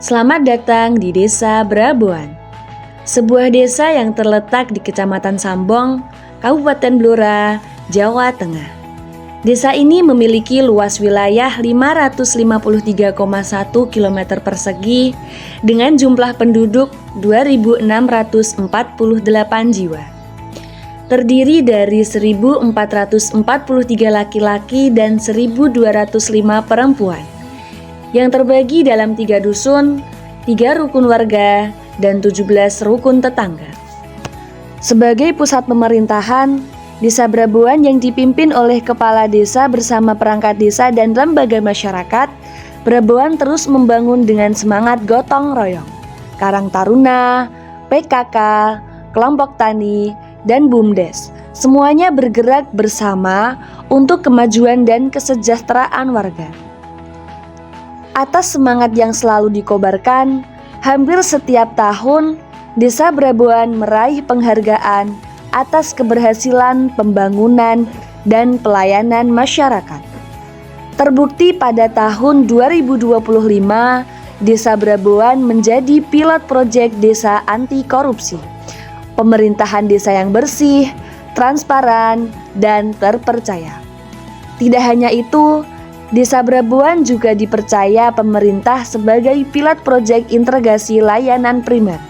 Selamat datang di Desa Braboan, sebuah desa yang terletak di Kecamatan Sambong, Kabupaten Blora, Jawa Tengah. Desa ini memiliki luas wilayah 553,1 km persegi dengan jumlah penduduk 2.648 jiwa. Terdiri dari 1.443 laki-laki dan 1.205 perempuan yang terbagi dalam 3 dusun, 3 rukun warga, dan 17 rukun tetangga. Sebagai pusat pemerintahan, Desa Braboan yang dipimpin oleh kepala desa bersama perangkat desa dan lembaga masyarakat, Braboan terus membangun dengan semangat gotong royong. Karang Taruna, PKK, kelompok tani, dan BUMDes, semuanya bergerak bersama untuk kemajuan dan kesejahteraan warga. Atas semangat yang selalu dikobarkan, hampir setiap tahun Desa Braboan meraih penghargaan atas keberhasilan pembangunan dan pelayanan masyarakat. Terbukti pada tahun 2025, Desa Braboan menjadi pilot proyek desa anti korupsi, pemerintahan desa yang bersih, transparan, dan terpercaya. Tidak hanya itu, Desa Braboan juga dipercaya pemerintah sebagai pilot proyek integrasi layanan primer,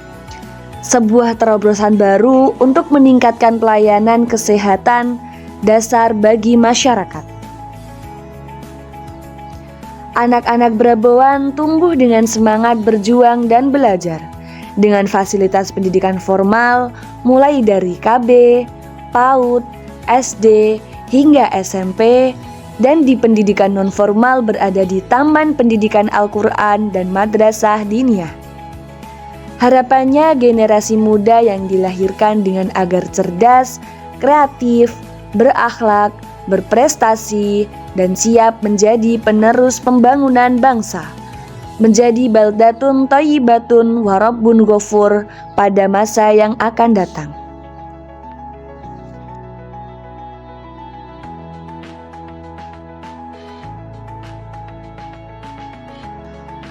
sebuah terobosan baru untuk meningkatkan pelayanan kesehatan dasar bagi masyarakat. Anak-anak Braboan tumbuh dengan semangat berjuang dan belajar, dengan fasilitas pendidikan formal mulai dari KB, PAUD, SD, hingga SMP, dan di pendidikan nonformal berada di Taman Pendidikan Al-Quran dan Madrasah Diniyah. Harapannya generasi muda yang dilahirkan dengan agar cerdas, kreatif, berakhlak, berprestasi, dan siap menjadi penerus pembangunan bangsa, menjadi baldatun thayyibatun wa rabbun ghafur pada masa yang akan datang.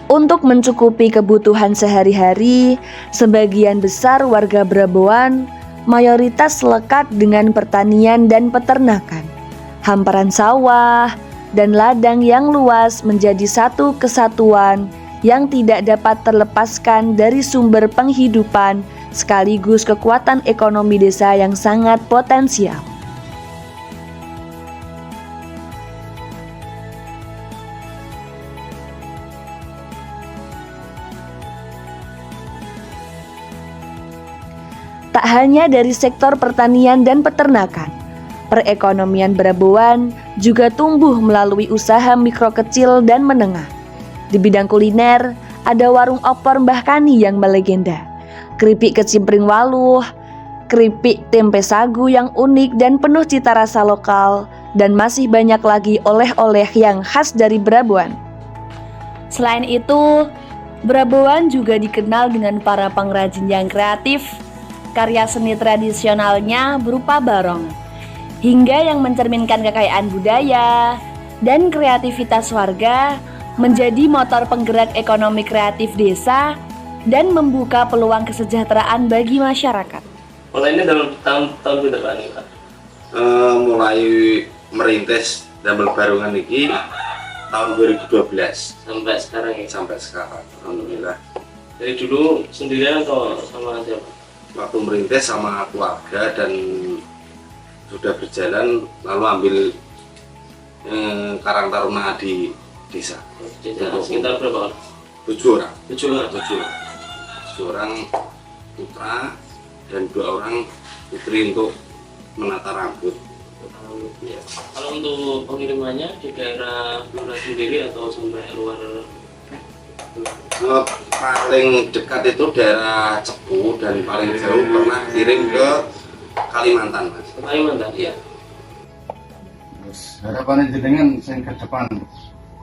Untuk mencukupi kebutuhan sehari-hari, sebagian besar warga Braboan mayoritas lekat dengan pertanian dan peternakan. Hamparan sawah dan ladang yang luas menjadi satu kesatuan yang tidak dapat terlepaskan dari sumber penghidupan sekaligus kekuatan ekonomi desa yang sangat potensial. Tak hanya dari sektor pertanian dan peternakan, perekonomian Braboan juga tumbuh melalui usaha mikro kecil dan menengah. Di bidang kuliner, ada warung opor Mbah Kani yang melegenda, keripik kecimpring waluh, keripik tempe sagu yang unik dan penuh cita rasa lokal, dan masih banyak lagi oleh-oleh yang khas dari Braboan. Selain itu, Braboan juga dikenal dengan para pengrajin yang kreatif. Karya seni tradisionalnya berupa barong, hingga yang mencerminkan kekayaan budaya dan kreativitas warga, menjadi motor penggerak ekonomi kreatif desa dan membuka peluang kesejahteraan bagi masyarakat. Mulai ini dalam tahun berapa nih Pak? Mulai merintis damel barungan ini tahun 2012 Sampai sekarang ya? sampai sekarang, alhamdulillah. Dari dulu sendirian atau sama siapa? Waktu merintis sama keluarga dan sudah berjalan, lalu ambil Karang Taruna di desa. Sekitar berapa orang? 7 orang. 7 orang. 7 orang putra dan 2 orang putri untuk menata rambut. Ya. Kalau untuk pengirimannya di daerah Blora sendiri atau sampai luar? Paling dekat itu daerah Cepu dan paling jauh pernah kirim ke Kalimantan, Mas. Kalimantan? Iya. Harapannya jenengan sing ke depan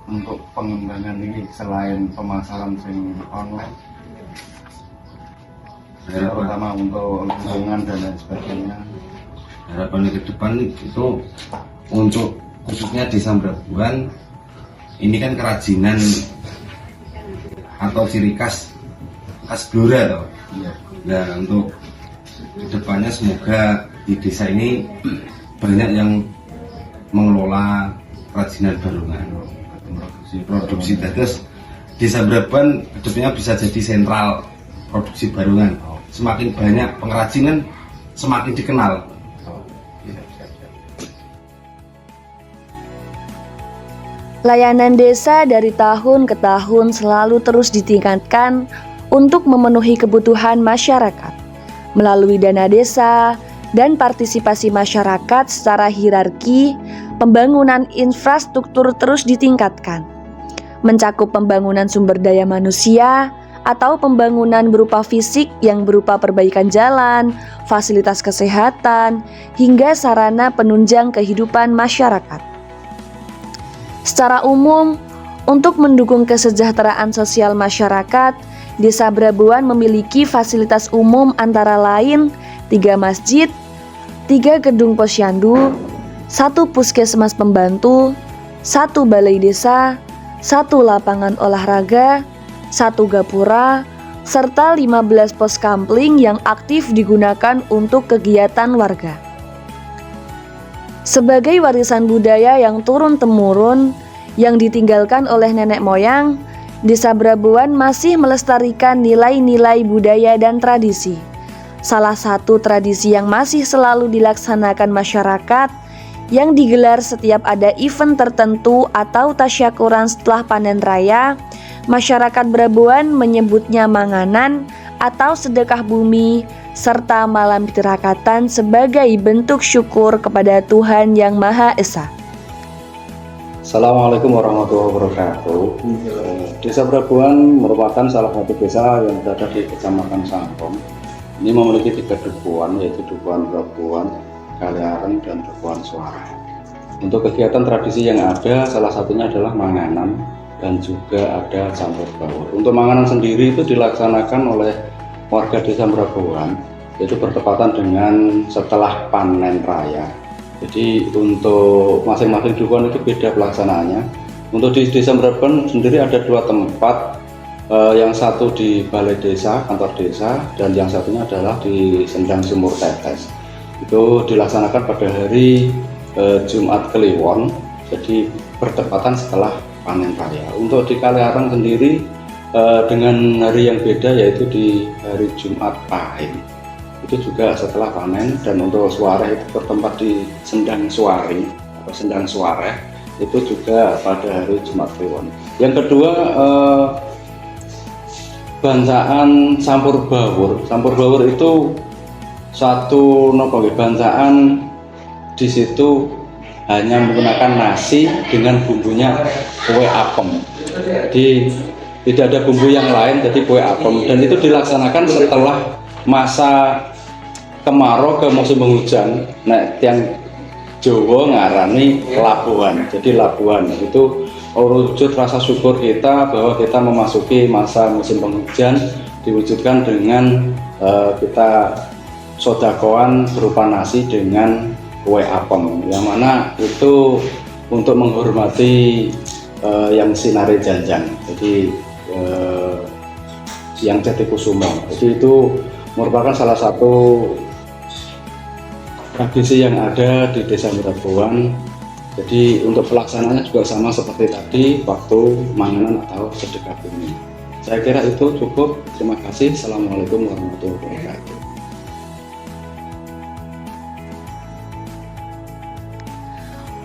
untuk pengembangan ini selain pemasaran sing online, terutama untuk lingkungan dan lain sebagainya. Harapan ke depan itu untuk khususnya Desa Braboan ini kan kerajinan atau ciri khas Blora toh. Iya. Nah, untuk kedepannya semoga di desa ini banyak yang mengelola kerajinan barungan, produksi. Terus desa Braban hidupnya bisa jadi sentral produksi barungan. Semakin banyak pengrajin semakin dikenal. Layanan desa dari tahun ke tahun selalu terus ditingkatkan untuk memenuhi kebutuhan masyarakat melalui dana desa dan partisipasi masyarakat secara hierarki. Pembangunan infrastruktur terus ditingkatkan, mencakup pembangunan sumber daya manusia atau pembangunan berupa fisik yang berupa perbaikan jalan, fasilitas kesehatan, hingga sarana penunjang kehidupan masyarakat. Secara umum, untuk mendukung kesejahteraan sosial masyarakat, Desa Brabuan memiliki fasilitas umum antara lain 3 masjid, 3 gedung posyandu, 1 puskesmas pembantu, 1 balai desa, 1 lapangan olahraga, 1 gapura, serta 15 pos kampling yang aktif digunakan untuk kegiatan warga. Sebagai warisan budaya yang turun-temurun yang ditinggalkan oleh nenek moyang, Desa Brabuan masih melestarikan nilai-nilai budaya dan tradisi. Salah satu tradisi yang masih selalu dilaksanakan masyarakat yang digelar setiap ada event tertentu atau tasyakuran setelah panen raya, masyarakat Brabuan menyebutnya manganan atau sedekah bumi serta malam tirakatan sebagai bentuk syukur kepada Tuhan Yang Maha Esa. Assalamualaikum warahmatullahi wabarakatuh. Desa Brabuan merupakan salah satu desa yang berada di Kecamatan Sangkom. Ini memiliki 3 dukuhan, yaitu Dukuhan Brabuan, Kaliareng, dan Dukuhan Suara. Untuk kegiatan tradisi yang ada, salah satunya adalah manganan dan juga ada campur baur. Untuk manganan sendiri itu dilaksanakan oleh warga Desa Brabuan, yaitu bertepatan dengan setelah panen raya. Jadi untuk masing-masing dukuhan itu beda pelaksanaannya. Untuk di Desa Brabuan sendiri ada 2 tempat, yang satu di Balai Desa, kantor desa, dan yang satunya adalah di Sendang Sumur Tetes. Itu dilaksanakan pada hari Jumat Kliwon, jadi bertepatan setelah panen raya. Untuk di Kaliareng sendiri dengan hari yang beda, yaitu di hari Jumat Pahing. Itu juga setelah panen. Dan untuk Suara itu bertempat di Sendang Suari atau Sendang Suara, itu juga pada hari Jumat Kliwon. Yang kedua, bancaan campur baur. Campur baur itu satu bancaan, di situ hanya menggunakan nasi dengan bumbunya kue apem. Jadi tidak ada bumbu yang lain, jadi kue apem. Dan itu dilaksanakan setelah masa kemarau ke musim penghujan. Nah, yang Jawa ngarani labuhan. Jadi labuhan itu wujud rasa syukur kita bahwa kita memasuki masa musim penghujan, diwujudkan dengan kita sodakoan berupa nasi dengan kue apem, yang mana itu untuk menghormati yang sinare janjang, jadi yang Jatikusumo. Jadi itu merupakan salah satu tradisi yang ada di Desa Brabuan. Jadi untuk pelaksanaannya juga sama seperti tadi waktu manganan atau sedekah bumi. Saya kira itu cukup. Terima kasih. Assalamualaikum warahmatullahi wabarakatuh.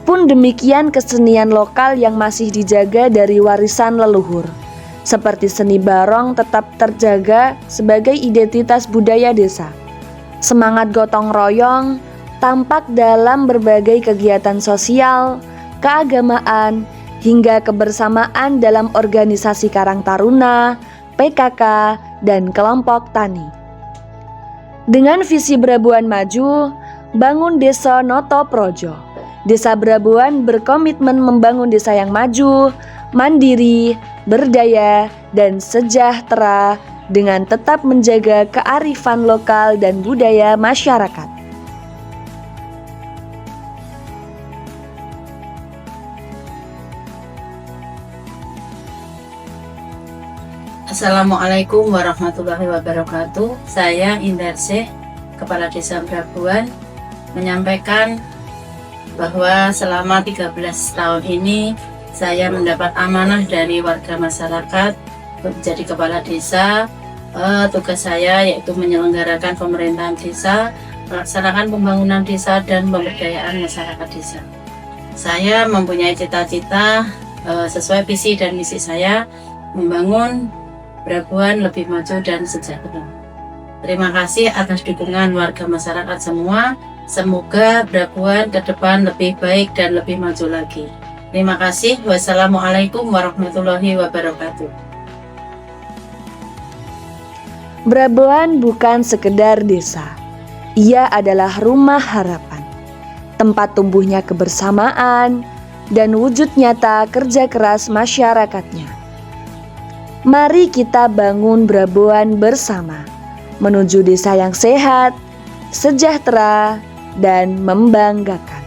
Pun demikian kesenian lokal yang masih dijaga dari warisan leluhur. Seperti seni barong tetap terjaga sebagai identitas budaya desa. Semangat gotong royong tampak dalam berbagai kegiatan sosial, keagamaan, hingga kebersamaan dalam organisasi Karang Taruna, PKK, dan kelompok tani. Dengan visi Brabuan Maju, bangun desa Noto Projo, Desa Brabuan berkomitmen membangun desa yang maju, mandiri, berdaya, dan sejahtera dengan tetap menjaga kearifan lokal dan budaya masyarakat. Assalamualaikum warahmatullahi wabarakatuh. Saya Indarsih, Kepala Desa Brabuan, menyampaikan bahwa selama 13 tahun ini saya mendapat amanah dari warga masyarakat menjadi kepala desa. Tugas saya yaitu menyelenggarakan pemerintahan desa, melaksanakan pembangunan desa dan pemberdayaan masyarakat desa. Saya mempunyai cita-cita sesuai visi dan misi saya membangun Brabuan lebih maju dan sejahtera. Terima kasih atas dukungan warga masyarakat semua. Semoga Brabuan ke depan lebih baik dan lebih maju lagi. Terima kasih. Wassalamualaikum warahmatullahi wabarakatuh. Brabuan bukan sekedar desa. Ia adalah rumah harapan, tempat tumbuhnya kebersamaan, dan wujud nyata kerja keras masyarakatnya. Mari kita bangun Brabuan bersama, menuju desa yang sehat, sejahtera, dan membanggakan.